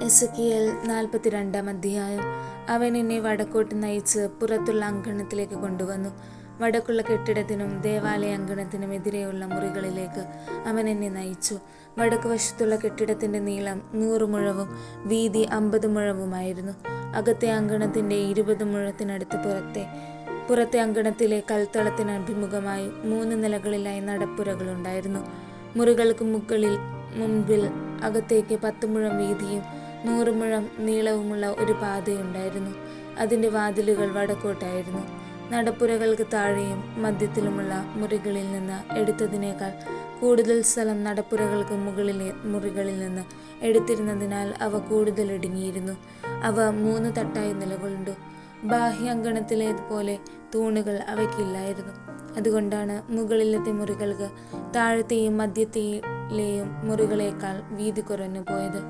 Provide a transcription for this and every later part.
Ezekiel 42 അധ്യായം. അവൻ എന്നെ വടക്കോട്ട് നയിച്ച് പുറത്തുള്ള അങ്കണത്തിലേക്ക് കൊണ്ടുവന്നു. വടക്കുള്ള കെട്ടിടത്തിനും ദേവാലയ അങ്കണത്തിനും എതിരെയുള്ള മുറികളിലേക്ക് അവൻ എന്നെ നയിച്ചു. വടക്ക് വശത്തുള്ള കെട്ടിടത്തിൻ്റെ നീളം 100 മുഴവും വീതി 50 മുഴവുമായിരുന്നു. അകത്തെ അങ്കണത്തിൻ്റെ 20 മുഴത്തിനടുത്ത് പുറത്തെ അങ്കണത്തിലെ കൽത്തളത്തിന് അഭിമുഖമായി 3 നിലകളിലായി നടപ്പുരകളുണ്ടായിരുന്നു. മുറികൾക്ക് മുൻപിൽ അകത്തേക്ക് 10 മുഴം വീതിയും 100 മുഴം നീളവുമുള്ള ഒരു പാതയുണ്ടായിരുന്നു. അതിൻ്റെ വാതിലുകൾ വടക്കോട്ടായിരുന്നു. നടപ്പുരകൾക്ക് താഴെയും മധ്യത്തിലുമുള്ള മുറികളിൽ നിന്ന് എടുത്തതിനേക്കാൾ കൂടുതൽ സ്ഥലം നടപ്പുരകൾക്ക് മുകളിലെ മുറികളിൽ നിന്ന് എടുത്തിരുന്നതിനാൽ അവ കൂടുതൽ ഇടുങ്ങിയിരുന്നു. അവ 3 തട്ടായി നിലകൊണ്ടു. ബാഹ്യാങ്കണത്തിലേതുപോലെ തൂണുകൾ അവയ്ക്കില്ലായിരുന്നു. അതുകൊണ്ടാണ് മുകളിലത്തെ മുറികൾക്ക് താഴത്തെയും മധ്യത്തിലെയും മുറികളേക്കാൾ വീതി കുറഞ്ഞു പോയത്.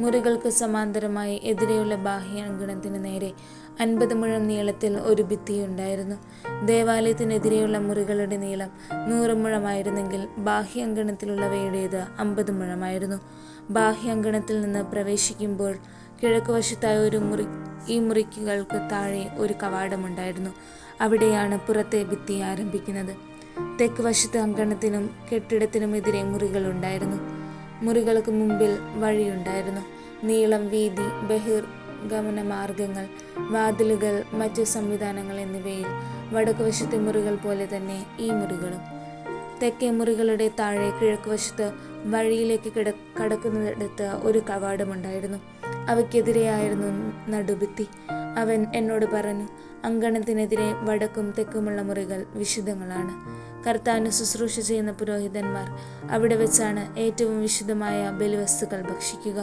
മുറികൾക്ക് സമാന്തരമായി എതിരെയുള്ള ബാഹ്യാങ്കണത്തിന് നേരെ 50 മുഴം നീളത്തിൽ ഒരു ഭിത്തിയുണ്ടായിരുന്നു. ദേവാലയത്തിനെതിരെയുള്ള മുറികളുടെ നീളം 100 മുഴമായിരുന്നെങ്കിൽ ബാഹ്യാങ്കണത്തിലുള്ളവയുടേത് 50 മുഴമായിരുന്നു. ബാഹ്യാങ്കണത്തിൽ നിന്ന് പ്രവേശിക്കുമ്പോൾ കിഴക്കുവശത്തായ ഈ മുറികൾക്ക് താഴെ ഒരു കവാടമുണ്ടായിരുന്നു. അവിടെയാണ് പുറത്തെ ഭിത്തി ആരംഭിക്കുന്നത്. തെക്ക് വശത്ത് അങ്കണത്തിനും കെട്ടിടത്തിനും എതിരെ മുറികളുണ്ടായിരുന്നു. മുറികൾക്ക് മുമ്പിൽ വഴിയുണ്ടായിരുന്നു. നീളം, വീതി, ബഹിർഗമന മാർഗങ്ങൾ, വാതിലുകൾ, മറ്റ് സംവിധാനങ്ങൾ എന്നിവയിൽ വടക്കുവശത്തെ മുറികൾ പോലെ തന്നെ ഈ മുറികളും. തെക്കേ മുറികളുടെ താഴെ കിഴക്കുവശത്ത് വഴിയിലേക്ക് കടക്കുന്നിടത്ത് ഒരു കവാടമുണ്ടായിരുന്നു. അവയ്ക്കെതിരെയായിരുന്നു നടുഭിത്തി. അവൻ എന്നോട് പറഞ്ഞു, അങ്കണത്തിനെതിരെ വടക്കും തെക്കുമുള്ള മുറികൾ വിശുദ്ധങ്ങളാണ്. കർത്താവിന് ശുശ്രൂഷ ചെയ്യുന്ന പുരോഹിതന്മാർ അവിടെ വെച്ചാണ് ഏറ്റവും വിശുദ്ധമായ ബലിവസ്തുക്കൾ ഭക്ഷിക്കുക.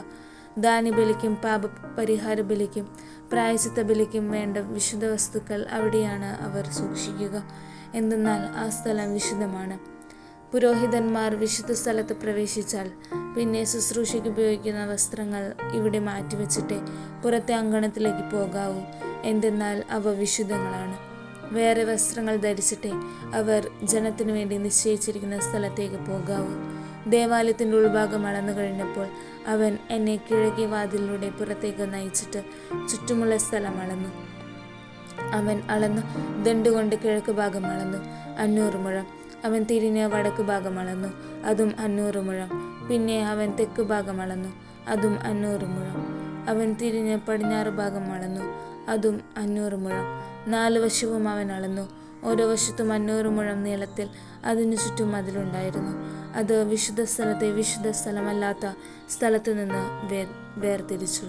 ദാന്യബലിക്കും പാപപരിഹാര ബലിക്കും പ്രായശ്ചിത്ത ബലിക്കും വേണ്ട വിശുദ്ധ വസ്തുക്കൾ അവിടെയാണ് അവർ സൂക്ഷിക്കുക. എന്തെന്നാൽ ആ സ്ഥലം വിശുദ്ധമാണ്. പുരോഹിതന്മാർ വിശുദ്ധ സ്ഥലത്ത് പ്രവേശിച്ചാൽ പിന്നെ ശുശ്രൂഷയ്ക്ക് ഉപയോഗിക്കുന്ന വസ്ത്രങ്ങൾ ഇവിടെ മാറ്റിവെച്ചിട്ടേ പുറത്തെ അങ്കണത്തിലേക്ക് പോകാവൂ. എന്തെന്നാൽ അവ വിശുദ്ധങ്ങളാണ്. വേറെ വസ്ത്രങ്ങൾ ധരിച്ചിട്ടേ അവർ ജനത്തിനു വേണ്ടി നിശ്ചയിച്ചിരിക്കുന്ന സ്ഥലത്തേക്ക് പോകാവൂ. ദേവാലയത്തിൻ്റെ ഉൾഭാഗം അളന്നു കഴിഞ്ഞപ്പോൾ അവൻ എന്നെ കിഴക്കേ വാതിലിലൂടെ പുറത്തേക്ക് നയിച്ചിട്ട് ചുറ്റുമുള്ള സ്ഥലം അളന്നു. അവൻ അളന്നു ദണ്ടുകൊണ്ട് കിഴക്ക് ഭാഗം അളന്നു, 500 മുഴം. അവൻ തിരിഞ്ഞ് വടക്ക് ഭാഗം അളന്നു, അതും 500 മുഴം. പിന്നെ അവൻ തെക്ക് ഭാഗം അളന്നു, അതും 500 മുഴം. അവൻ തിരിഞ്ഞ് പടിഞ്ഞാറ് ഭാഗം അളന്നു, അതും 500 മുഴം. 4 വശവും അവൻ അളന്നു. ഓരോ വശത്തും 500 മുഴം നീളത്തിൽ അതിനു ചുറ്റും മതിലുണ്ടായിരുന്നു. അത് വിശുദ്ധ സ്ഥലത്തെ വിശുദ്ധ സ്ഥലമല്ലാത്ത സ്ഥലത്തു നിന്ന് വേർതിരിച്ചു.